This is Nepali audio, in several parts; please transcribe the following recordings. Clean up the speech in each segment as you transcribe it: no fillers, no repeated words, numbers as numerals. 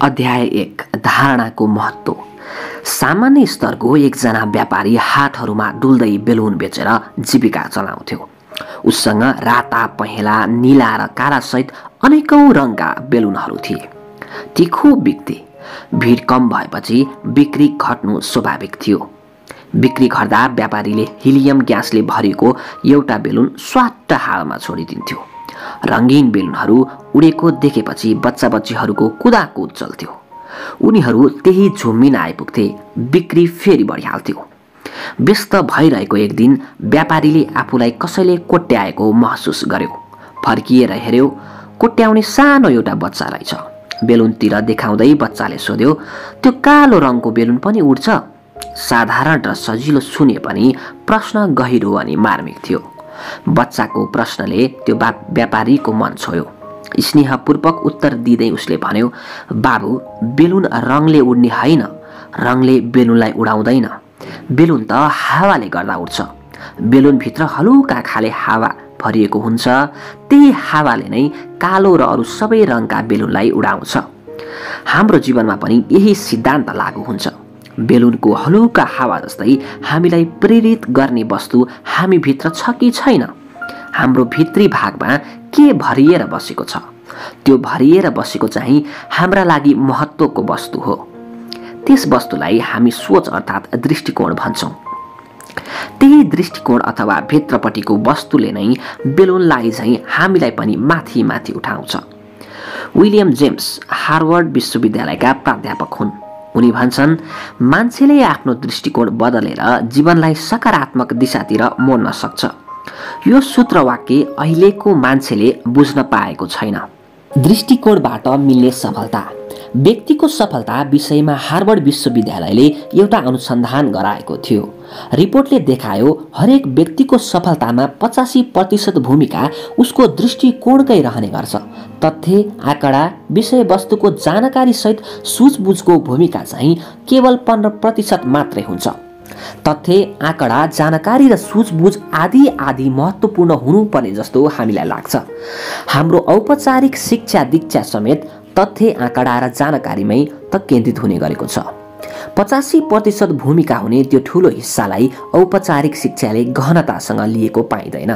अध्याय 1 धारणाको महत्त्व। सामान्य स्तरको एकजना व्यापारी हातहरूमा डुल्दै बेलुन बेचेर जीविका चलाउँथ्यो। उसँग राता, पहेँला, नीला र कालासहित अनेकौं रङका बेलुनहरू थिए। ती खूब बिक्थे। भिड कम भएपछि बिक्री घट्नु स्वाभाविक थियो। बिक्री घट्दा व्यापारीले हिलियम ग्यासले भरिएको एउटा बेलुन स्वाट्ट हावामा छोडिदिन्थ्यो। रङ्गीन बेलुनहरू उडेको देखेपछि बच्चाबच्चीहरूको कुदाकुद चल्थ्यो। उनीहरू त्यही झुम्मिन आइपुग्थे। बिक्री फेरि बढिहाल्थ्यो। व्यस्त भइरहेको एक दिन व्यापारीले आफूलाई कसैले कोट्याएको महसुस गर्यो। फर्किएर हेर्यो, कोट्याउने सानो एउटा बच्चा रहेछ। बेलुनतिर देखाउँदै बच्चाले सोध्यो, त्यो कालो रङको बेलुन पनि उड्छ? साधारण र सजिलो सुने पनि प्रश्न गहिरो अनि मार्मिक थियो। बच्चाको प्रश्नले त्यो व्यापारीको मन छोयो। स्नेहपूर्वक उत्तर दिँदै उसले भन्यो, बाबु, बेलुन रङले उड्ने होइन, रङले बेलुनलाई उडाउँदैन। बेलुन त हावाले गर्दा उड्छ। बेलुनभित्र हलुका खाले हावा भरिएको हुन्छ। त्यही हावाले नै कालो र अरू सबै रङका बेलुनलाई उडाउँछ। हाम्रो जीवनमा पनि यही सिद्धान्त लागू हुन्छ। बेलुनको हलुका हावा जस्तै हामीलाई प्रेरित गर्ने वस्तु हामीभित्र छ कि छैन? हाम्रो भित्री भागमा के भरिएर बसेको छ? त्यो भरिएर बसेको चाहिँ हाम्रा लागि महत्त्वको वस्तु हो। त्यस वस्तुलाई हामी सोच अर्थात् दृष्टिकोण भन्छौँ। त्यही दृष्टिकोण अथवा भित्रपट्टिको वस्तुले नै बेलुनलाई चाहिँ हामीलाई पनि माथि माथि उठाउँछ। विलियम जेम्स हार्वर्ड विश्वविद्यालयका प्राध्यापक हुन्। उनी भन्छन्, मान्छेले आफ्नो दृष्टिकोण बदलेर जीवनलाई सकारात्मक दिशातिर मोड्न सक्छ। यो सूत्रवाक्य अहिलेको मान्छेले बुझ्न पाएको छैन। दृष्टिकोणबाट मिल्ने सफलता। व्यक्तिको सफलता विषयमा हार्वर्ड विश्वविद्यालयले एउटा अनुसन्धान गराएको थियो। रिपोर्टले देखायो, हरेक व्यक्तिको सफलतामा 85% भूमिका उसको दृष्टिकोणकै रहने गर्छ। तथ्य, आँकडा, विषयवस्तुको जानकारीसहित सुझबुझको भूमिका चाहिँ केवल 15% मात्रै हुन्छ। तथ्य, आँकडा, जानकारी र सुझबुझ आदि महत्त्वपूर्ण हुनुपर्ने जस्तो हामीलाई लाग्छ। हाम्रो औपचारिक शिक्षा दीक्षा समेत तथ्य, आँकडा र जानकारीमै त केन्द्रित हुने गरेको छ। 85% भूमिका हुने त्यो ठुलो हिस्सालाई औपचारिक शिक्षाले गहनतासँग लिएको पाइँदैन।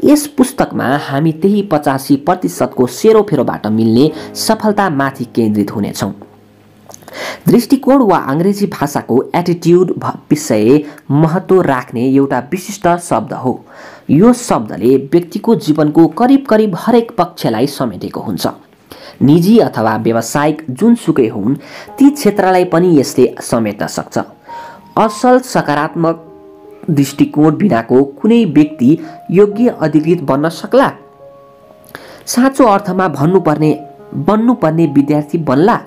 यस पुस्तकमा हामी त्यही 85% को सेरोफेरोबाट मिल्ने सफलतामाथि केन्द्रित हुनेछौँ। दृष्टिकोण वा अङ्ग्रेजी भाषाको एटिट्युड विषय महत्त्व राख्ने एउटा विशिष्ट शब्द हो। यो शब्दले व्यक्तिको जीवनको करिब करिब हरेक पक्षलाई समेटेको हुन्छ। निजी अथवा व्यावसायिक जुनसुकै हुन्, ती क्षेत्रलाई पनि यसले समेट्न सक्छ। असल सकारात्मक दृष्टिकोण बिनाको कुनै व्यक्ति योग्य अधिकृत बन्न सक्ला? साँचो अर्थमा बन्नुपर्ने विद्यार्थी बन्ला?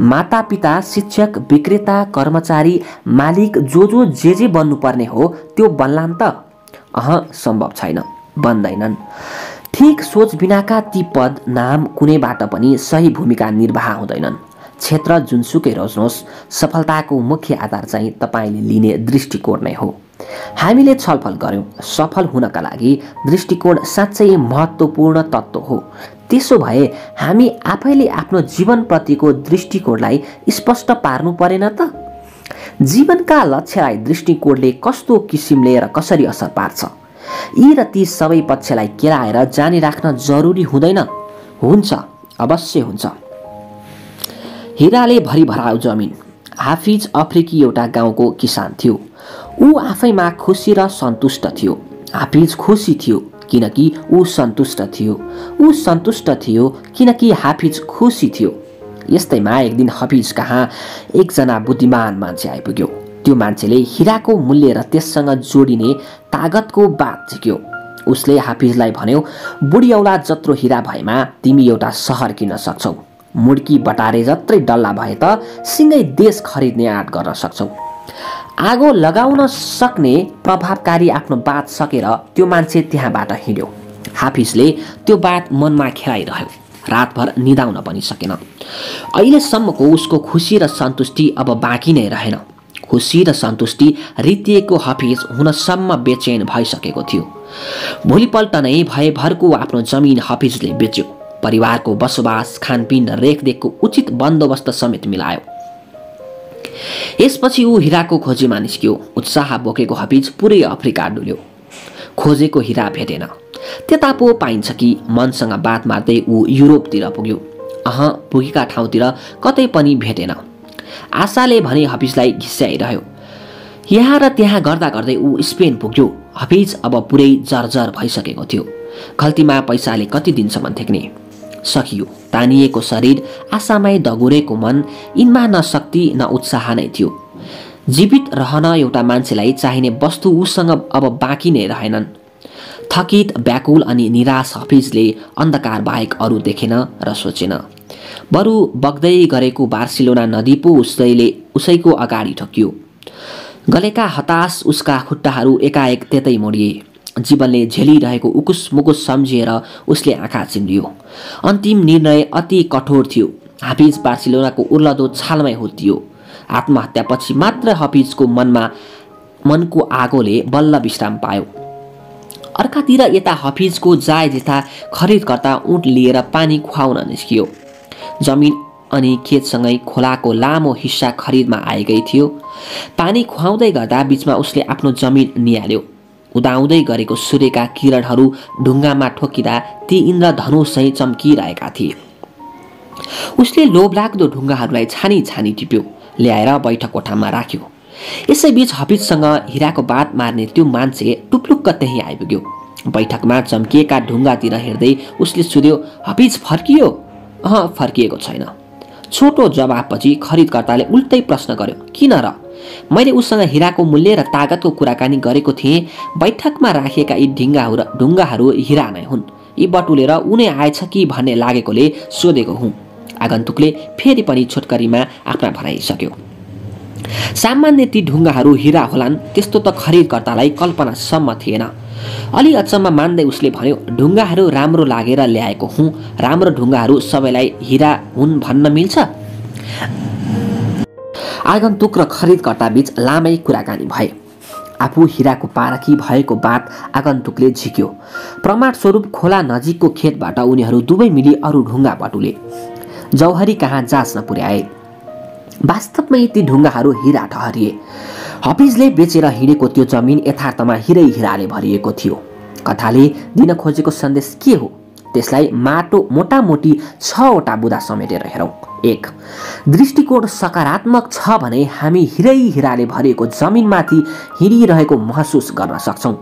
मातापिता, शिक्षक, विक्रेता, कर्मचारी, मालिक, जे बन्नुपर्ने हो त्यो बन्लान् त? सम्भव छैन, बन्दैनन्। ठीक सोच बिनाका ती पद, नाम कुनैबाट पनि सही भूमिका निर्वाह हुँदैनन्। क्षेत्र जुनसुकै रोज्नुहोस्, सफलताको मुख्य आधार चाहिँ तपाईँले लिने दृष्टिकोण नै हो। हामीले छलफल गर्यौं, सफल हुनका लागि दृष्टिकोण साँच्चै महत्त्वपूर्ण तत्त्व हो। त्यसो भए हामी आफैले आफ्नो जीवनप्रतिको दृष्टिकोणलाई स्पष्ट पार्नु परेन त? जीवनका लक्ष्यलाई दृष्टिकोणले कस्तो किसिमले र कसरी असर पार्छ? यी र ती सबै पक्षलाई केलाएर जानिराख्न जरुरी हुँदैन? हुन्छ, अवश्य हुन्छ। हिराले भरिभराउ जमिन। हाफिज अफ्रिकी एउटा गाउँको किसान थियो। ऊ आफैमा खुसी र सन्तुष्ट थियो। हाफिज खुसी थियो किनकि ऊ सन्तुष्ट थियो। ऊ सन्तुष्ट थियो किनकि हाफिज खुसी थियो। यस्तैमा एक दिन हाफिज कहाँ एकजना बुद्धिमान मान्छे आइपुग्यो। त्यो मान्छेले हिराको मूल्य र त्यससँग जोडिने तागतको बात झिक्यो। उसले हाफिजलाई भन्यो, बुढी औलाद जत्रो हिरा भएमा तिमी एउटा सहर किन्न सक्छौ। मुड्की बटारे जत्रै डल्ला भए त सिँगै देश खरिद्ने आँट गर्न सक्छौ। आगो लगाउन सक्ने प्रभावकारी आफ्नो बात सकेर त्यो मान्छे त्यहाँबाट हिँड्यो। हाफिजले त्यो बात मनमा खेलाइरह्यो। रातभर निदाउन पनि सकेन। अहिलेसम्मको उसको खुसी र सन्तुष्टि अब बाँकी नै रहेन। खुसी र सन्तुष्टि रितिएको हाफिज हुनसम्म बेचैन भइसकेको थियो। भोलिपल्ट नै भयभरको आफ्नो जमिन हाफिजले बेच्यो। परिवारको बसोबास, खानपिन र रेखदेखको उचित बन्दोबस्त समेत मिलायो। यसपछि ऊ हिराको खोजीमा निस्क्यो। उत्साह बोकेको हफिज पुरै अफ्रिका डुल्यो। खोजेको हिरा भेटेन। त्यता पो पाइन्छ कि मनसँग बात मार्दै ऊ युरोपतिर पुग्यो। पुगेका ठाउँतिर कतै पनि भेटेन। आशाले भने हफिजलाई घिस्याइरह्यो। यहाँ र त्यहाँ गर्दा गर्दै ऊ स्पेन पुग्यो। हफिज अब पुरै जर्जर भइसकेको थियो। खल्तीमा पैसाले कति दिनसम्म थेक्ने? सकियो। तानिएको शरीर, आशामय दगुरेको मन, यिनमा न शक्ति न उत्साह नै थियो। जीवित रहन एउटा मान्छेलाई चाहिने वस्तु उसँग अब बाँकी नै रहेनन्। थकित, व्याकुल अनि निराश हफिजले अन्धकार बाहेक अरू देखेन र सोचेन। बरु बग्दै गरेको बार्सिलोना नदी पो उसैको अगाडि ठोकियो। गलेका हताश उसका खुट्टाहरू एकाएक त्यतै मोडिए। जीवनले झेलिरहेको उकुस मुकुस सम्झिएर उसले आँखा चिम्लियो। अन्तिम निर्णय अति कठोर थियो। हफिज बार्सिलोनाको उर्लदो छालमै हुत्तियो। आत्महत्यापछि मात्र हफिजको मनको आगोले बल्ल विश्राम पायो। अर्कातिर यता हफिजको जायजेथा खरिदकर्ता ऊँट लिएर पानी खुवाउन निस्कियो। जमिन अनि खेतसँगै खोलाको लामो हिस्सा खरिदमा आएकै थियो। पानी खुवाउँदै गर्दा बीचमा उसले आफ्नो जमिन निहाल्यो। उदाउँदै गरेको सूर्यका किरणहरू ढुङ्गामा ठोकिँदा ती इन्द्रधनुषै चम्किरहेका थिए। उसले लोभलाग्दो ढुङ्गाहरूलाई छानी छानी टिप्यो, ल्याएर बैठक कोठामा राख्यो। यसैबीच हफिजसँग हिराको बात मार्ने त्यो मान्छे टुप्लुक्क त्यहीँ आइपुग्यो। बैठकमा चम्किएका ढुङ्गातिर हेर्दै उसले सोध्यो, हफिज फर्कियो? फर्किएको छैन। छोटो जवाबपछि खरिदकर्ताले उल्टै प्रश्न गर्यो, किन र? मैले उसँग हिराको मूल्य र तागतको कुराकानी गरेको थिएँ। बैठकमा राखिएका यी ढुङ्गाहरू हिरा नै हुन्। यी बटुलेर उनी आएछ कि भन्ने लागेकोले सोधेको हुँ। आगन्तुकले फेरि पनि छोटकरीमा आफ्ना भनाइसक्यो। सामान्य ती ढुङ्गाहरू हिरा होलान् त्यस्तो त खरिदकर्तालाई कल्पनासम्म थिएन। अलि अचम्म मान्दै उसले भन्यो, ढुङ्गाहरू राम्रो लागेर ल्याएको हुँ। राम्रो ढुङ्गाहरू सबैलाई हिरा हुन् भन्न मिल्छ? आगन्तुक र खरिदकर्ता बीच लामै कुराकानी भए। आफू हिराको पारखी भएको बात आगन्तुकले झिक्यो। प्रमाणस्वरूप खोला नजिकको खेतबाट उनीहरू दुवै मिली अरू ढुङ्गा बटुले जौहरी कहाँ जाँच्न पुर्याए। वास्तवमै ती ढुङ्गाहरू हिरा ठहरिए। हफिजले बेचेर हिँडेको त्यो जमिन यथार्थमा हिराले भरिएको थियो। कथाले दिन खोजेको सन्देश के हो? त्यसलाई मोटामोटी 6वटा बुँदा समेटेर हेरौँ। 1. दृष्टिकोण सकारात्मक छ भने हामी हिराले भरिएको जमिनमाथि हिँडिरहेको महसुस गर्न सक्छौँ।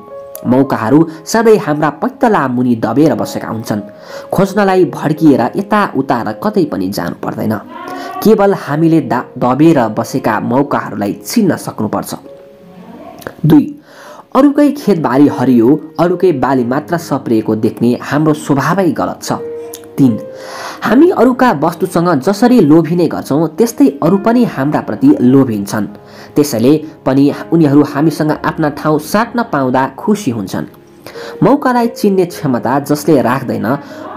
मौकाहरू सधैँ हाम्रा पैतला मुनि दबेर बसेका हुन्छन्। खोज्नलाई भड्किएर यताउता र कतै पनि जानु पर्दैन। केवल हामीले दबेर बसेका मौकाहरूलाई चिन्न सक्नुपर्छ। 2. अरूकै खेतबारी हरियो, अरूकै बाली मात्र सप्रिएको देख्ने हाम्रो स्वभावै गलत छ। 3. हामी अरूका वस्तुसँग जसरी लोभिने गर्छौँ त्यस्तै अरू पनि हाम्रा प्रति लोभिन्छन्। त्यसैले पनि उनीहरू हामीसँग आफ्ना ठाउँ साट्न पाउँदा खुसी हुन्छन्। मौकालाई चिन्ने क्षमता जसले राख्दैन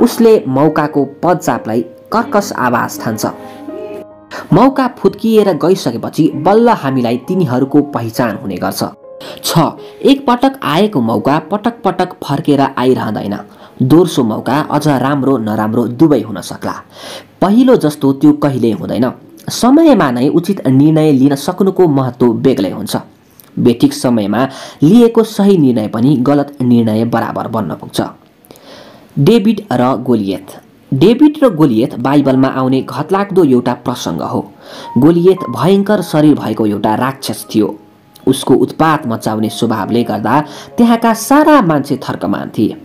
उसले मौकाको पदचापलाई कर्कश आवाज ठान्छ। मौका फुत्किएर गइसकेपछि बल्ल हामीलाई तिनीहरूको पहिचान हुने गर्छ। 6. एक पटक आएको मौका पटक पटक फर्केर आइरहँदैन। दोस्रो मौका अझ राम्रो नराम्रो दुवै हुन सक्ला। पहिलो जस्तो त्यो कहिल्यै हुँदैन। समयमा नै उचित निर्णय लिन सक्नुको महत्त्व बेग्लै हुन्छ। बेठिक समयमा लिएको सही निर्णय पनि गलत निर्णय बराबर बन्न पुग्छ। डेभिड र गोलियत बाइबलमा आउने घतलाग्दो एउटा प्रसङ्ग हो। गोलियत भयङ्कर शरीर भएको एउटा राक्षस थियो। उसको उत्पात मचाउने स्वभावले गर्दा त्यहाँका सारा मान्छे थर्कमान थिए।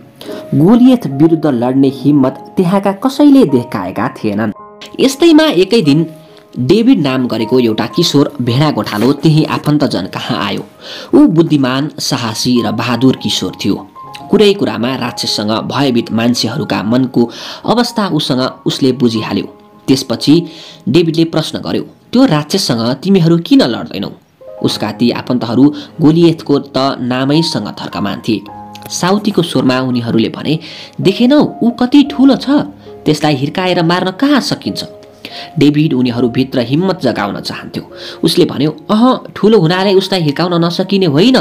गोलियत विरुद्ध लड्ने हिम्मत त्यहाँका कसैले देखाएका थिएनन्। यस्तैमा एकै दिन डेभिड नाम गरेको एउटा किशोर भेडा गोठालो त्यही आफन्तजन कहाँ आयो। ऊ बुद्धिमान, साहसी र बहादुर किशोर थियो। कुरै कुरामा राक्षससँग भयभीत मान्छेहरूका मनको अवस्था उसले बुझिहाल्यो। त्यसपछि डेभिडले प्रश्न गर्यो, त्यो राक्षससँग तिमीहरू किन लड्दैनौ? उसका ती आफन्तहरू गोलियतको त नामैसँग थर्कमान थिए। साउतीको स्वरमा उनीहरूले भने, देखेनौ ऊ कति ठुलो छ, त्यसलाई हिर्काएर मार्न कहाँ सकिन्छ? डेभिड उनीहरूभित्र हिम्मत जगाउन चाहन्थ्यो। उसले भन्यो, ठुलो हुनाले उसलाई हिर्काउन नसकिने होइन,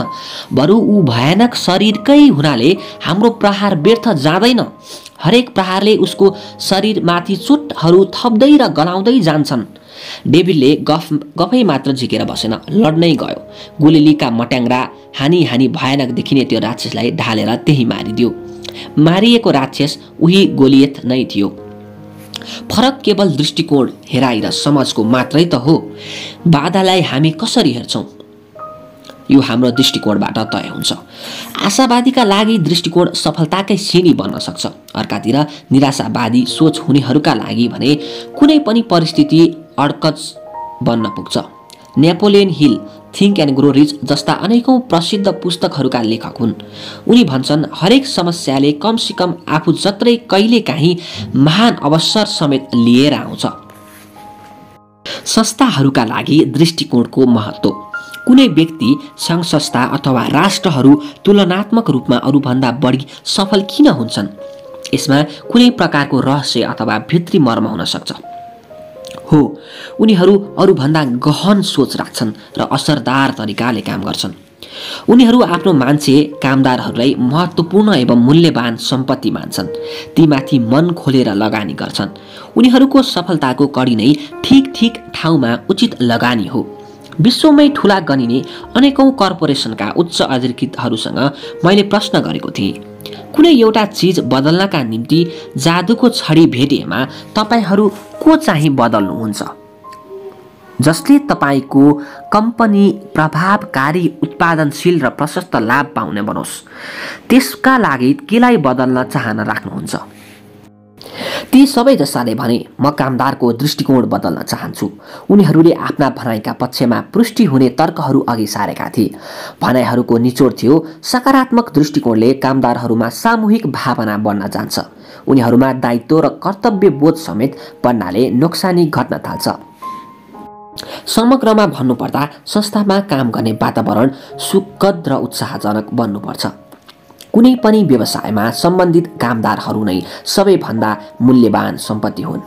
बरु ऊ भयानक शरीरकै हुनाले हाम्रो प्रहार व्यर्थ जाँदैन। हरेक प्रहारले उसको शरीरमाथि चोटहरू थप्दै र गलाउँदै जान्छन्। डेभिडले गफै मात्र झिकेर बसेन, लड्नै गयो। गोलेलीका मट्याङ्ग्रा हानी हानी भयानक देखिने त्यो राक्षसलाई ढालेर त्यही मारिदियो। मारिएको राक्षस उही गोलियत नै थियो। फरक केवल दृष्टिकोण, हेराइ र समझको मात्रै त हो। बाधालाई हामी कसरी हेर्छौं यो हाम्रो दृष्टिकोणबाट तय हुन्छ। आशावादीका लागि दृष्टिकोण सफलताकै सिंढी बन्न सक्छ। अर्कातिर निराशावादी सोच हुनेहरूका लागि भने कुनै पनि परिस्थिति अड्कच बन्न पुग्छ। Napoleon Hill think and grow rich जस्ता अनेकौं प्रसिद्ध पुस्तकहरूका लेखक हुन्। उनी भन्छन्, हरेक समस्याले कमसेकम आफू जत्रै कहिलेकाहीँ महान अवसर समेत लिएर आउँछ। संस्थाहरूका लागि दृष्टिकोणको महत्त्व। कुनै व्यक्ति, सङ्घ संस्था अथवा राष्ट्रहरू तुलनात्मक रूपमा अरूभन्दा बढी सफल किन हुन्छन्? यसमा कुनै प्रकारको रहस्य अथवा भित्री मर्म हुन सक्छ। हो, उनीहरू अरूभन्दा गहन सोच राख्छन् र असरदार तरिकाले काम गर्छन्। उनीहरू आफ्नो मान्छे कामदारहरूलाई महत्त्वपूर्ण एवं मूल्यवान सम्पत्ति मान्छन्। तीमाथि मन खोलेर लगानी गर्छन्। उनीहरूको सफलताको कडी नै ठिक ठाउँमा उचित लगानी हो। विश्वमै ठूला गनिने अनेकौं कर्पोरेसनका उच्च अधिकृतहरूसँग मैले प्रश्न गरेको थिएँ, कुनै एउटा चीज बदल्नका निम्ति जादुको छडी भेटिएमा तपाईहरू को चाहिँ बदल्नुहुन्छ? जसले तपाईको कम्पनी प्रभावकारी, उत्पादनशील र प्रशस्त लाभ पाउने बनोस्। त्यसका लागि केलाई बदल्न चाहना राख्नुहुन्छ? ती सबै जसाले भने, म कामदारको दृष्टिकोण बदल्न चाहन्छु। उनीहरूले आफ्ना भनाइका पक्षमा पुष्टि हुने तर्कहरू अघि सारेका थिए। भनाइहरूको निचोड थियो, सकारात्मक दृष्टिकोणले कामदारहरूमा सामूहिक भावना बढ्न जान्छ। उनीहरूमा दायित्व र कर्तव्य बोध समेत बढ्नाले नोक्सानी घट्न थाल्छ। समग्रमा भन्नुपर्दा संस्थामा काम गर्ने वातावरण सुखद र उत्साहजनक बन्नुपर्छ। कुनै पनि व्यवसायमा सम्बन्धित कामदारहरू नै सबैभन्दा मूल्यवान सम्पत्ति हुन्।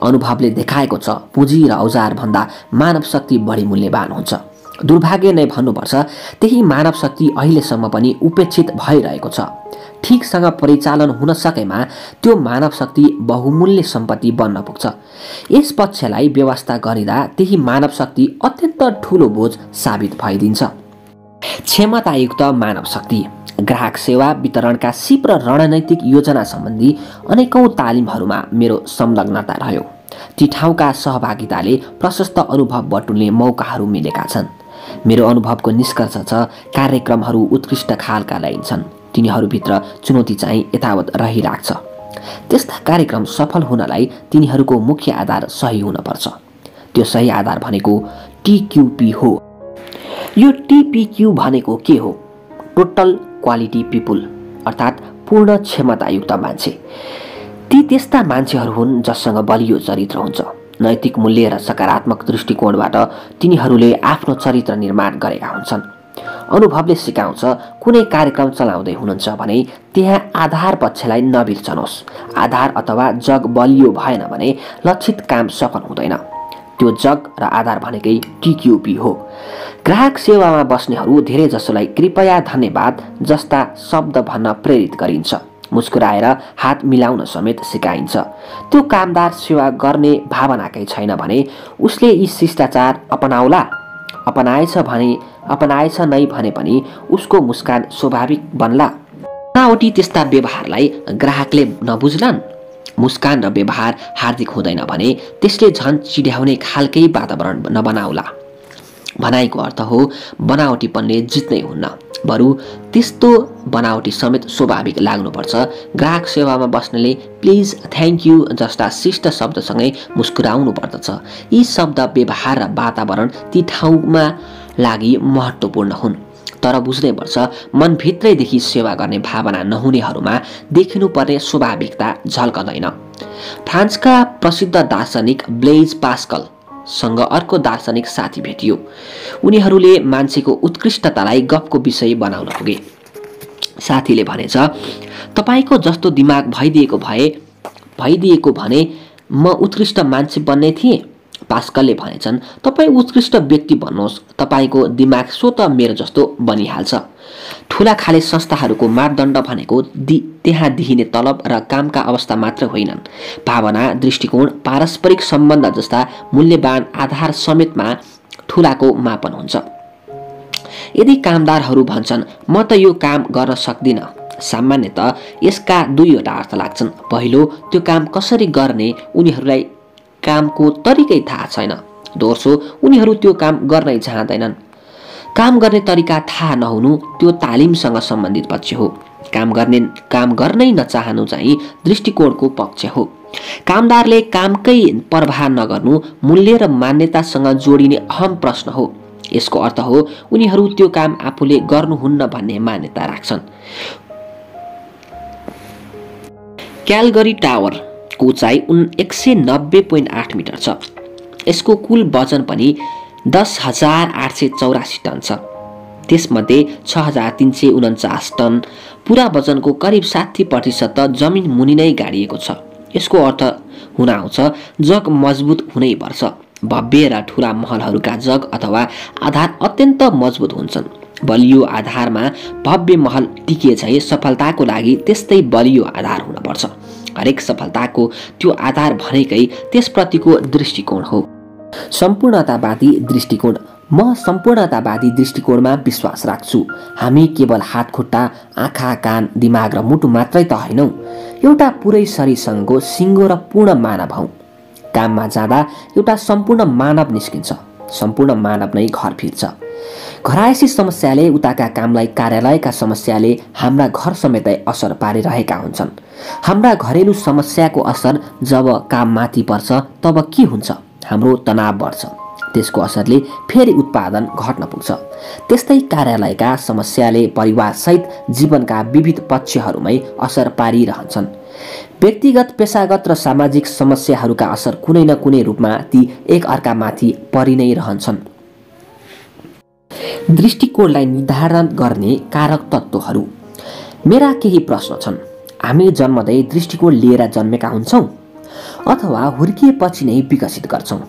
अनुभवले देखाएको छ, पुँजी र औजार भन्दा मानव शक्ति बढी मूल्यवान हुन्छ। दुर्भाग्य नै भन्नुपर्छ, त्यही मानव शक्ति अहिलेसम्म पनि उपेक्षित भइरहेको छ। ठिकसँग परिचालन हुन सकेमा त्यो मानव शक्ति बहुमूल्य सम्पत्ति बन्न पुग्छ। यस पक्षलाई व्यवस्था गरिँदा त्यही मानव शक्ति अत्यन्त ठूलो बोझ साबित भइदिन्छ। क्षमतायुक्त मानव शक्ति। ग्राहक सेवा वितरणका सिप र रणनैतिक योजना सम्बन्धी अनेकौं तालिमहरूमा मेरो संलग्नता रह्यो। ती ठाउँका सहभागिताले प्रशस्त अनुभव बटुल्ने मौकाहरू मिलेका छन्। मेरो अनुभवको निष्कर्ष छ, कार्यक्रमहरू उत्कृष्ट खालका ल्याइन्छन्। तिनीहरूभित्र चुनौती चाहिँ यथावत रहिराख्छ। त्यस्ता कार्यक्रम सफल हुनलाई तिनीहरूको मुख्य आधार सही हुनपर्छ। त्यो सही आधार भनेको TQP हो। यो TPQ भनेको के हो? टोटल क्वालिटी पिपुल, अर्थात् पूर्ण क्षमतायुक्त मान्छे। ती त्यस्ता मान्छेहरू हुन् जससँग बलियो चरित्र हुन्छ। नैतिक मूल्य र सकारात्मक दृष्टिकोणबाट तिनीहरूले आफ्नो चरित्र निर्माण गरेका हुन्छन्। अनुभवले सिकाउँछ, कुनै कार्यक्रम चलाउँदै हुनुहुन्छ भने त्यहाँ आधार पक्षलाई नबिर्सनुहोस्। आधार अथवा जग बलियो भएन भने लक्षित काम सफल हुँदैन। त्यो जग र आधार भनेकै TQP हो। ग्राहक सेवामा बस्नेहरू धेरै जसोलाई कृपया, धन्यवाद जस्ता शब्द भन्न प्रेरित गरिन्छ। मुस्कुराएर हात मिलाउन समेत सिकाइन्छ। त्यो कामदार सेवा गर्ने भावनाकै छैन भने उसले यी शिष्टाचार अपनाउला। अपनाएछ नै भने पनि उसको मुस्कान स्वाभाविक बन्ला। बनावटी त्यस्ता व्यवहारलाई ग्राहकले नबुझ्लान्। मुस्कान र व्यवहार हार्दिक हुँदैन भने त्यसले झन् चिड्याउने खालकै वातावरण नबनाउला। भनाइको अर्थ हो, बनावटीपनले जित्नै हुन्न, बरु त्यस्तो बनावटी समेत स्वाभाविक लाग्नुपर्छ। ग्राहक सेवामा बस्नेले प्लिज, थ्याङ्क यू जस्ता शिष्ट शब्दसँगै मुस्कुराउनु पर्दछ। यी शब्द, व्यवहार र वातावरण ती ठाउँमा लागि महत्त्वपूर्ण हुन्। तर बुझ्नैपर्छ, मनभित्रैदेखि सेवा गर्ने भावना नहुनेहरूमा देखिनुपर्ने स्वाभाविकता झल्कदैन। फ्रान्सका प्रसिद्ध दार्शनिक ब्लेज पास्कल सँग अर्को दार्शनिक साथी भेटियो। उनीहरूले मान्छेको उत्कृष्टतालाई गफको विषय बनाउन पुगे। साथीले भनेछ, तपाईको जस्तो दिमाग भइदिएको भने म उत्कृष्ट मान्छे बन्ने थिएँ। पास्कलले भनेछन्, तपाईँ उत्कृष्ट व्यक्ति बन्नुहोस्, तपाईको दिमाग स्वतः मेरो जस्तो बनिहाल्छ। ठूला खाले संस्थाहरूको मापदण्ड भनेको त्यहाँ दिइने तलब र कामका अवस्था मात्र होइनन्। भावना, दृष्टिकोण, पारस्परिक सम्बन्ध जस्ता मूल्यवान आधार समेतमा ठूलाको मापन हुन्छ। यदि कामदारहरू भन्छन् म त यो काम गर्न सक्दिनँ, सामान्यतः यसका दुईवटा अर्थ लाग्छन्। पहिलो, त्यो काम कसरी गर्ने उनीहरूलाई कामको तरिकै थाहा छैन। दोस्रो, उनीहरू त्यो काम गर्नै चाहँदैनन्। काम गर्ने तरिका थाहा नहुनु त्यो तालिमसँग सम्बन्धित पक्ष हो। काम गर्नै नचाहनु चाहिँ दृष्टिकोणको पक्ष हो। कामदारले कामकै प्रवाह नगर्नु मूल्य र मान्यतासँग जोडिने अहम प्रश्न हो। यसको अर्थ हो उनीहरू त्यो काम आफूले गर्नुहुन्न भन्ने मान्यता राख्छन्। क्यालगरी टावरको उचाइ 190.8 मिटर छ। यसको कुल वजन पनि 10,884 टन छ। त्यसमध्ये 6,349 टन पुरा वजनको करिब 60% त जमिन मुनि नै गाडिएको छ। यसको अर्थ हुन आउँछ जग मजबुत हुनै पर्छ। भव्य र ठूला महलहरूका जग अथवा आधार अत्यन्त मजबुत हुन्छन्। बलियो आधारमा भव्य महल टिके चाहिँ सफलताको लागि त्यस्तै बलियो आधार हुनुपर्छ। हरेक सफलताको त्यो आधार भनेकै त्यसप्रतिको दृष्टिकोण हो। सम्पूर्णतावादी दृष्टिकोण। म सम्पूर्णतावादी दृष्टिकोणमा विश्वास राख्छु। हामी केवल हात खुट्टा, आँखा, कान, दिमाग र मुटु मात्रै त होइनौँ, एउटा पुरै शरीरसँगको सिङ्गो र पूर्ण मानव हौँ। काममा जाँदा एउटा सम्पूर्ण मानव निस्किन्छ। सम्पूर्ण मानव नै घर फिर्छ। घरायसी समस्याले उताका कामलाई कार्यालयका समस्याले हाम्रा घर समेतै असर पारिरहेका हुन्छन्। हाम्रा घरेलु समस्याको असर जब काममाथि पर्छ तब के हुन्छ? हाम्रो तनाव बढ्छ। त्यसको असरले फेरि उत्पादन घट्न पुग्छ। त्यस्तै कार्यालयका समस्याले परिवारसहित जीवनका विविध पक्षहरूमै असर पारिरहन्छन्। व्यक्तिगत, पेशागत र सामाजिक समस्याहरूका असर कुनै न कुनै रूपमा ती एक अर्कामाथि परि नै रहन्छन्। दृष्टिकोणलाई निर्धारण गर्ने कारक तत्त्वहरू। मेरा केही प्रश्न छन्। हामी जन्मदै दृष्टिकोण लिएर जन्मेका हुन्छौँ अथवा हुर्किएपछि नै विकसित गर्छौँ?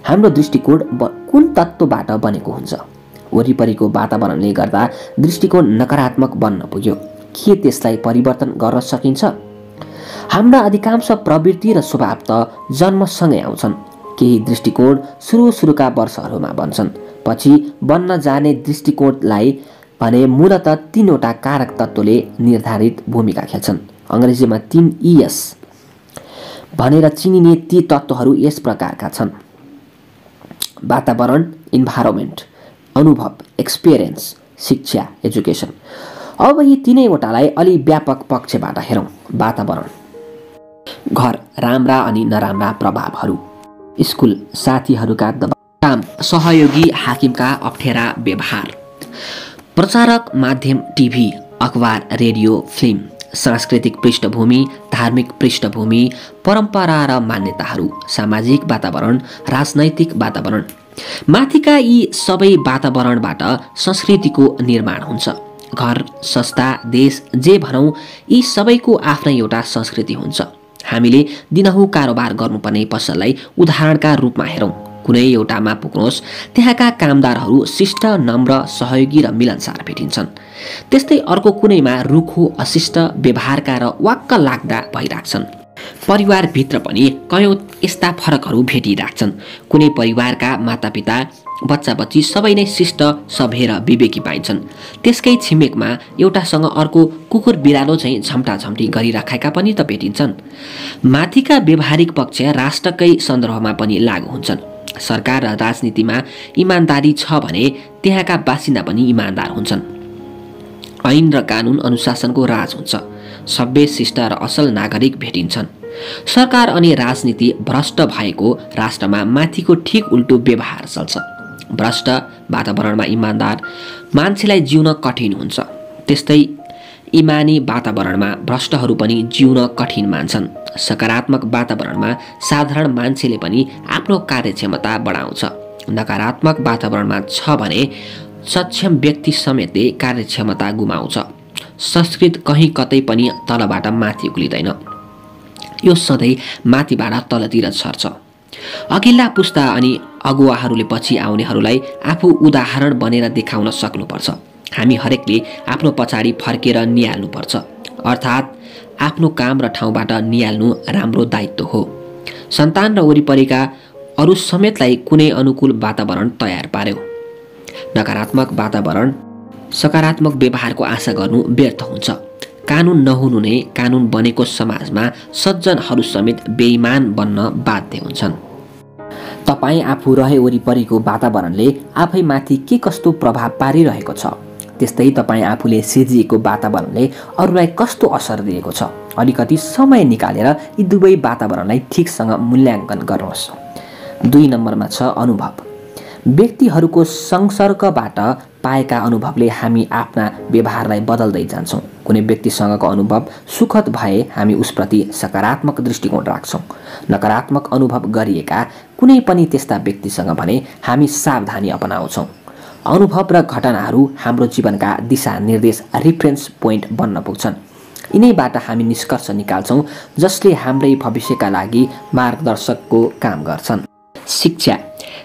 हाम्रो दृष्टिकोण कुन तत्त्वबाट बनेको हुन्छ? वरिपरिको वातावरणले गर्दा दृष्टिकोण नकारात्मक बन्न पुग्यो, के त्यसलाई परिवर्तन गर्न सकिन्छ? हाम्रा अधिकांश प्रवृत्ति र स्वभाव त जन्मसँगै आउँछन्। केही दृष्टिकोण सुरुका वर्षहरूमा बन्छन्। पछि बन्न जाने दृष्टिकोणलाई भने मूलतः 3वटा कारक तत्त्वले निर्धारित भूमिका खेल्छन्। अङ्ग्रेजीमा 3 E's भनेर चिनिने ती तत्त्वहरू यस प्रकारका छन्: वातावरण, इन्भाइरोमेन्ट, अनुभव, एक्सपिरियन्स, शिक्षा, एजुकेसन। अब यी तीनैवटालाई अलि व्यापक पक्षबाट हेरौँ। वातावरण। घर, राम्रा अनि नराम्रा प्रभावहरू। स्कुल, साथीहरूका दबाव, काम, सहयोगी हाकिमका अप्ठ्यारा व्यवहार, प्रचारक माध्यम, टिभी, अखबार, रेडियो, फिल्म, सांस्कृतिक पृष्ठभूमि, धार्मिक पृष्ठभूमि, परम्परा र मान्यताहरू, सामाजिक वातावरण, राजनैतिक वातावरण। माथिका यी सबै वातावरणबाट संस्कृतिको निर्माण हुन्छ। घर, संस्था, देश, जे भनौँ, यी सबैको आफ्नै एउटा संस्कृति हुन्छ। हामीले दिनहुँ कारोबार गर्नुपर्ने पसललाई उदाहरणका रूपमा हेरौँ। कुनै एउटामा पुग्नुहोस्, त्यहाँका कामदारहरू शिष्ट, नम्र, सहयोगी र मिलनसार भेटिन्छन्। त्यस्तै अर्को कुनैमा रुखो, अशिष्ट व्यवहारका र वाक्क लाग्दा भइराख्छन्। परिवारभित्र पनि कयौँ यस्ता फरकहरू भेटिराख्छन्। कुनै परिवारका मातापिता, बच्चा-बच्ची सबै नै शिष्ट, सभ्य र विवेकी पाइन्छन्। त्यसकै छिमेकमा एउटासँग अर्को कुकुर बिरालो चाहिँ झम्टाझम्टी गरिराखेका पनि त भेटिन्छन्। माथिका व्यवहारिक पक्ष राष्ट्रकै सन्दर्भमा पनि लागू हुन्छन्। सरकार र राजनीतिमा इमान्दारी छ भने त्यहाँका बासिन्दा पनि इमान्दार हुन्छन्। ऐन र कानुन अनुशासनको राज हुन्छ। सभ्य, शिष्ट र असल नागरिक भेटिन्छन्। सरकार अनि राजनीति भ्रष्ट भएको राष्ट्रमा माथिको ठिक उल्टो व्यवहार चल्छ। भ्रष्ट वातावरणमा इमान्दार मान्छेलाई जिउन कठिन हुन्छ। त्यस्तै इमानी वातावरणमा भ्रष्टहरू पनि जिउन कठिन मान्छन्। सकारात्मक वातावरणमा साधारण मान्छेले पनि आफ्नो कार्यक्षमता बढाउँछ। नकारात्मक वातावरणमा छ भने सक्षम व्यक्ति समेत कार्यक्षमता गुमाउँछ। संस्कृत कहीँ कतै पनि तलबाट माथि उक्लिँदैन, यो सधैँ माथिबाट तलतिर सर्छ। अघिल्ला पुस्ता अनि अगुवाहरूले पछि आउनेहरूलाई आफू उदाहरण बनेर देखाउन सक्नुपर्छ। हामी हरेकले आफ्नो पछाडि फर्केर निहाल्नुपर्छ, अर्थात् आफ्नो काम र ठाउँबाट निहाल्नु राम्रो दायित्व हो। सन्तान र वरिपरिका अरू समेतलाई कुनै अनुकूल वातावरण तयार पार्यो। नकारात्मक वातावरण सकारात्मक व्यवहारको आशा गर्नु व्यर्थ हुन्छ। कानुन नहुनु नै कानुन बनेको समाजमा सज्जनहरू समेत बेइमान बन्न बाध्य हुन्छन्। तपाईँ आफू रहे वरिपरिको वातावरणले आफैमाथि के कस्तो प्रभाव पारिरहेको छ, त्यस्तै तपाईँ आफूले सिर्जिएको वातावरणले अरूलाई कस्तो असर दिएको छ, अलिकति समय निकालेर यी दुवै वातावरणलाई ठिकसँग मूल्याङ्कन गर्नुहोस्। 2 नम्बरमा छ अनुभव। व्यक्तिहरूको संसर्गबाट पाएका अनुभवले हामी आफ्ना व्यवहारलाई बदल्दै जान्छौँ। कुनै व्यक्तिसँगको अनुभव सुखद भए हामी उसप्रति सकारात्मक दृष्टिकोण राख्छौँ। नकारात्मक अनुभव गरिएका कुनै पनि त्यस्ता व्यक्तिसँग भने हामी सावधानी अपनाउँछौँ। अनुभव र घटनाहरू हाम्रो जीवनका दिशानिर्देश रिफरेन्स पोइन्ट बन्न पुग्छन्। यिनैबाट हामी निष्कर्ष निकाल्छौँ जसले हाम्रै भविष्यका लागि मार्गदर्शकको काम गर्छन्।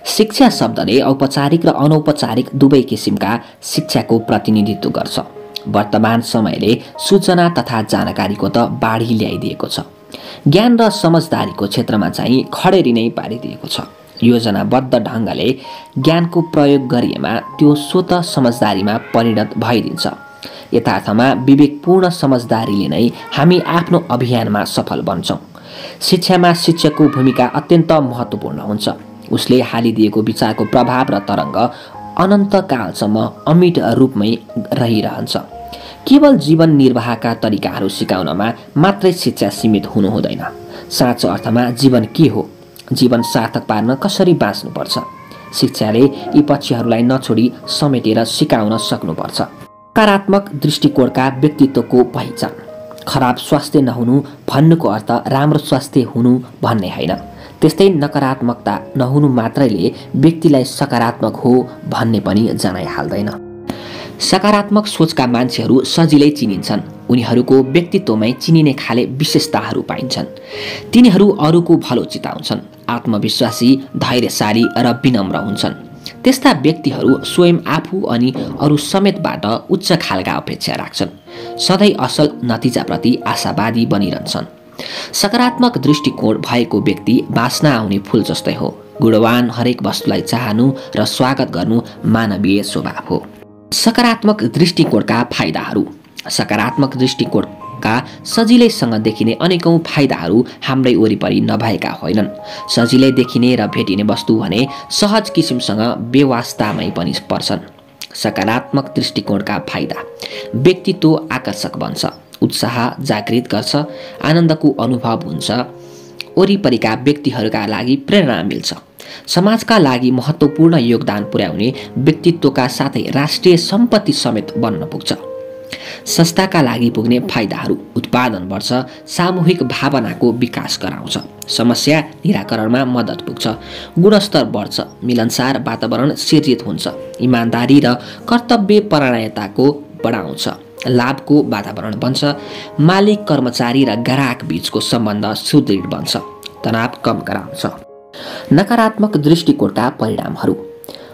शिक्षा शब्दले औपचारिक र अनौपचारिक दुवै किसिमका शिक्षाको प्रतिनिधित्व गर्छ। वर्तमान समयले सूचना तथा जानकारीको त बाढी ल्याइदिएको छ। ज्ञान र समझदारीको क्षेत्रमा चाहिँ खडेरी नै पारिदिएको छ। योजनाबद्ध ढङ्गले ज्ञानको प्रयोग गरिएमा त्यो स्वत समझदारीमा परिणत भइदिन्छ। यथार्थमा विवेकपूर्ण समझदारीले नै हामी आफ्नो अभियानमा सफल बन्छौँ। शिक्षामा शिक्षकको भूमिका अत्यन्त महत्त्वपूर्ण हुन्छ। उसले हालिदिएको विचारको प्रभाव र तरङ्ग अनन्तकालसम्म अमिट रूपमै रहिरहन्छ। केवल जीवन निर्वाहका तरिकाहरू सिकाउनमा मात्रै शिक्षा सीमित हुनु हुँदैन। साँचो अर्थमा जीवन के हो, जीवन सार्थक पार्न कसरी बाँच्नुपर्छ, शिक्षाले यी पक्षहरूलाई नछोडी समेटेर सिकाउन सक्नुपर्छ। सकारात्मक दृष्टिकोणका व्यक्तित्वको पहिचान। खराब स्वास्थ्य नहुनु भन्नुको अर्थ राम्रो स्वास्थ्य हुनु भन्ने होइन। त्यस्तै नकारात्मकता नहुनु मात्रैले व्यक्तिलाई सकारात्मक हो भन्ने पनि जनाइहाल्दैन। सकारात्मक सोचका मान्छेहरू सजिलै चिनिन्छन्। उनीहरूको व्यक्तित्वमै चिनिने खाले विशेषताहरू पाइन्छन्। तिनीहरू अरूको भलो चिताउँछन्, आत्मविश्वासी, धैर्यशाली र विनम्र हुन्छन्। त्यस्ता व्यक्तिहरू स्वयं आफू अनि अरू समेतबाट उच्च खालका अपेक्षा राख्छन्। सधैँ असल नतिजाप्रति आशावादी बनिरहन्छन्। सकारात्मक दृष्टिकोण भएको व्यक्ति बाँच्न आउने फूल जस्तै हो। गुणवान हरेक वस्तुलाई चाहनु र स्वागत गर्नु मानवीय स्वभाव हो। सकारात्मक दृष्टिकोणका फाइदाहरू। सकारात्मक दृष्टिकोणका सजिलैसँग देखिने अनेकौं फाइदाहरू हाम्रै वरिपरि नभएका होइनन्। सजिलै देखिने र भेटिने वस्तु भने सहज किसिमसँग बेवास्तामै पनि पर्छन्। सकारात्मक दृष्टिकोणका फाइदा। व्यक्तित्व आकर्षक बन्छ, उत्साह जागृत गर्छ, आनन्दको अनुभव हुन्छ, वरिपरिका व्यक्तिहरूका लागि प्रेरणा मिल्छ, समाजका लागि महत्त्वपूर्ण योगदान पुर्याउने व्यक्तित्वका साथै राष्ट्रिय सम्पत्ति समेत बन्न पुग्छ। संस्थाका लागि पुग्ने फाइदाहरू। उत्पादन बढ्छ, सामूहिक भावनाको विकास गराउँछ, समस्या निराकरणमा मद्दत पुग्छ, गुणस्तर बढ्छ, मिलनसार वातावरण सिर्जित हुन्छ, इमान्दारी र कर्तव्यपरायणताको बढाउँछ, लाभको वातावरण बन्छ, मालिक कर्मचारी र ग्राहक बीचको सम्बन्ध सुदृढ बन्छ, तनाव कम गराउँछ। नकारात्मक दृष्टिकोणका परिणामहरू।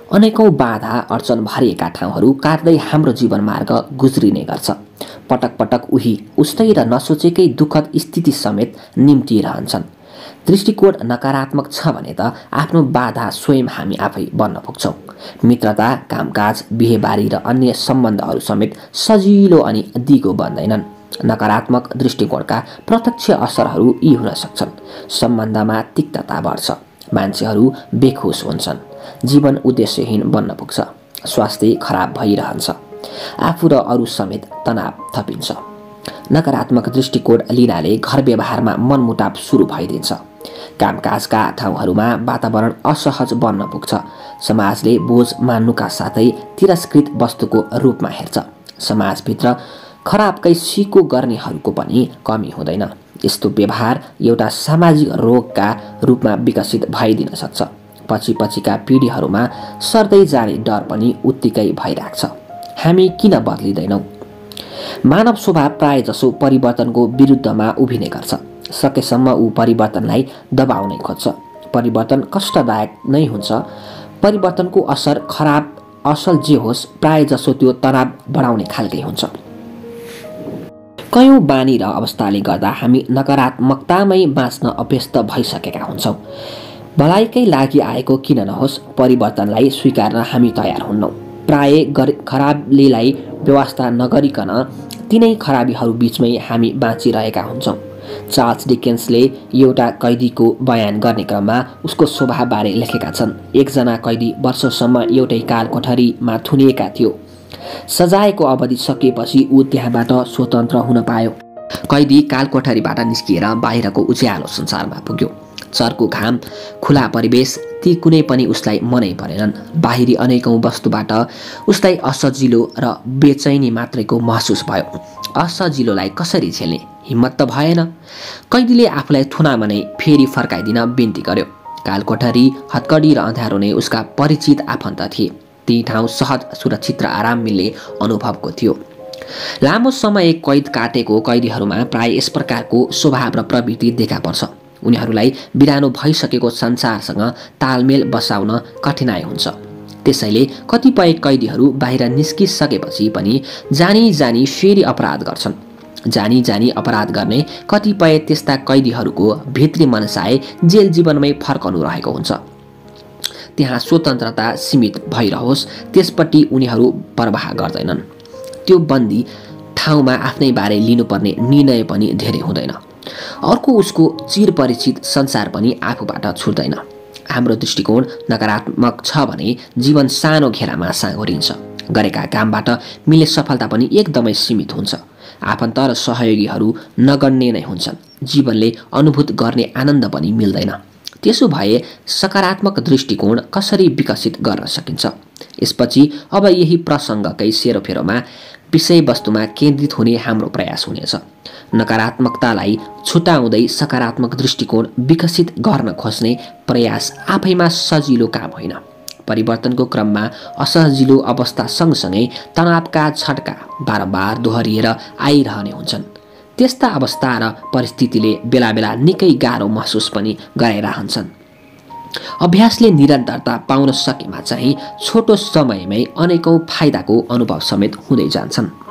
अनेकौं बाधा अडचन भरिएका ठाउँहरू काट्दै हाम्रो जीवन मार्ग गुज्रिने गर्छ। पटक पटक उस्तै र नसोचेकै दुःखद स्थिति समेत निम्तिरहन्छन्। दृष्टिकोण नकारात्मक छ भने त आफ्नो बाधा स्वयं हामी आफै बन्न पुग्छौँ। मित्रता, कामकाज, बिहेबारी र अन्य सम्बन्धहरू समेत सजिलो अनि दिगो बन्दैनन्। नकारात्मक दृष्टिकोणका प्रत्यक्ष असरहरू यी हुन सक्छन्। सम्बन्धमा तिक्तता बढ्छ, मान्छेहरू बेखुस हुन्छन्, जीवन उद्देश्यहीन बन्न पुग्छ, स्वास्थ्य खराब भइरहन्छ, आफू र अरू समेत तनाव थपिन्छ। नकारात्मक दृष्टिकोण लिनाले घर व्यवहारमा मनमुटाव सुरु भइदिन्छ। कामकाजका ठाउँहरूमा वातावरण असहज बन्न पुग्छ। समाजले बोझ मान्नुका साथै तिरस्कृत वस्तुको रूपमा हेर्छ। समाजभित्र खराबकै सिको गर्नेहरूको पनि कमी हुँदैन। यस्तो व्यवहार एउटा सामाजिक रोगका रूपमा विकसित भइदिन सक्छ। पछि-पछिका पिँढीहरूमा सर्दै जाने डर पनि उत्तिकै भइराख्छ। हामी किन बदलिँदैनौँ? मानव स्वभाव प्रायजसो परिवर्तनको विरुद्धमा उभिने गर्छ। सकेसम्म ऊ परिवर्तनलाई दबाउनै खोज्छ। परिवर्तन कष्टदायक नै हुन्छ। परिवर्तनको असर खराब असल जे होस् प्राय जसो त्यो तनाव बढाउने खालकै हुन्छ। कयौं बानी र अवस्थाले गर्दा हामी नकारात्मकतामै बाँच्न अभ्यस्त भइसकेका हुन्छौँ। भलाइकै लागि आएको किन नहोस् परिवर्तनलाई स्वीकार्न हामी तयार हुन्नौँ। प्राय खराबीलाई व्यवस्था नगरिकन तिनै खराबीहरू बीचमै हामी बाँचिरहेका हुन्छौँ। चार्ल्स डिकेन्सले एउटा कैदीको बयान गर्ने क्रममा उसको स्वभावबारे लेखेका छन्। एकजना कैदी वर्षसम्म एउटै काल कोठरीमा थुनिएका थियो। सजायको अवधि सकिएपछि ऊ त्यहाँबाट स्वतन्त्र हुन पायो। कैदी काल कोठरीबाट निस्किएर बाहिरको उज्यालो संसारमा पुग्यो। चर्को घाम, खुला परिवेश ती कुनै पनि उसलाई मनै परेनन्। बाहिरी अनेकौं वस्तुबाट उसलाई असजिलो र बेचैनी मात्रैको महसुस भयो। असजिलोलाई कसरी झेल्ने हिम्मत त भएन। कैदीले आफूलाई थुनामा नै फेरि फर्काइदिन बिन्ती गर्यो। कालकोठरी हत्कडी र अँध्यारो नै उसका परिचित आफन्त थिए। ती ठाउँ सहज, सुरक्षित र आराम मिल्ने अनुभवको थियो। लामो समय कैद काटेको कैदीहरूमा प्राय यस प्रकारको स्वभाव र प्रवृत्ति देखा पर्छ। उनीहरूलाई बिरानो भइसकेको संसारसँग तालमेल बसाउन कठिनाइ हुन्छ। त्यसैले कतिपय कैदीहरू बाहिर निस्किसकेपछि पनि जानी जानी फेरि अपराध गर्छन्। जानी जानी अपराध गर्ने कतिपय त्यस्ता कैदीहरूको भित्री मनसाय जेल जीवनमै फर्कनु रहेको हुन्छ। त्यहाँ स्वतन्त्रता सीमित भइरहोस् त्यसपट्टि उनीहरू परवाह गर्दैनन्। त्यो बन्दी ठाउँमा आफ्नै बारे लिनुपर्ने निर्णय पनि धेरै हुँदैन। अर्को उसको चिरपरिचित संसार पनि आफूबाट छुट्दैन। हाम्रो दृष्टिकोण नकारात्मक छ भने जीवन सानो घेरामा साँघुरिन्छ। गरेका कामबाट मिल्ने सफलता पनि एकदमै सीमित हुन्छ। आफन्त र सहयोगीहरू नगण्य नै हुन्छन्। जीवनले अनुभूत गर्ने आनन्द पनि मिल्दैन। त्यसो भए सकारात्मक दृष्टिकोण कसरी विकसित गर्न सकिन्छ? यसपछि अब यही प्रसङ्गकै सेरोफेरोमा विषयवस्तुमा केन्द्रित हुने हाम्रो प्रयास हुनेछ। नकारात्मकतालाई छुटाउँदै सकारात्मक दृष्टिकोण विकसित गर्न खोज्ने प्रयास आफैमा सजिलो काम होइन। परिवर्तनको क्रममा असजिलो अवस्था सँगसँगै तनावका झट्का बारम्बार दोहोरिएर आइरहने हुन्छन्। त्यस्ता अवस्था र परिस्थितिले बेला बेला निकै गाह्रो महसुस पनि गराइरहन्छन्। अभ्यासले निरन्तरता पाउन सकेमा चाहिँ छोटो समयमै अनेकौं फाइदाको अनुभव समेत हुँदै जान्छन्।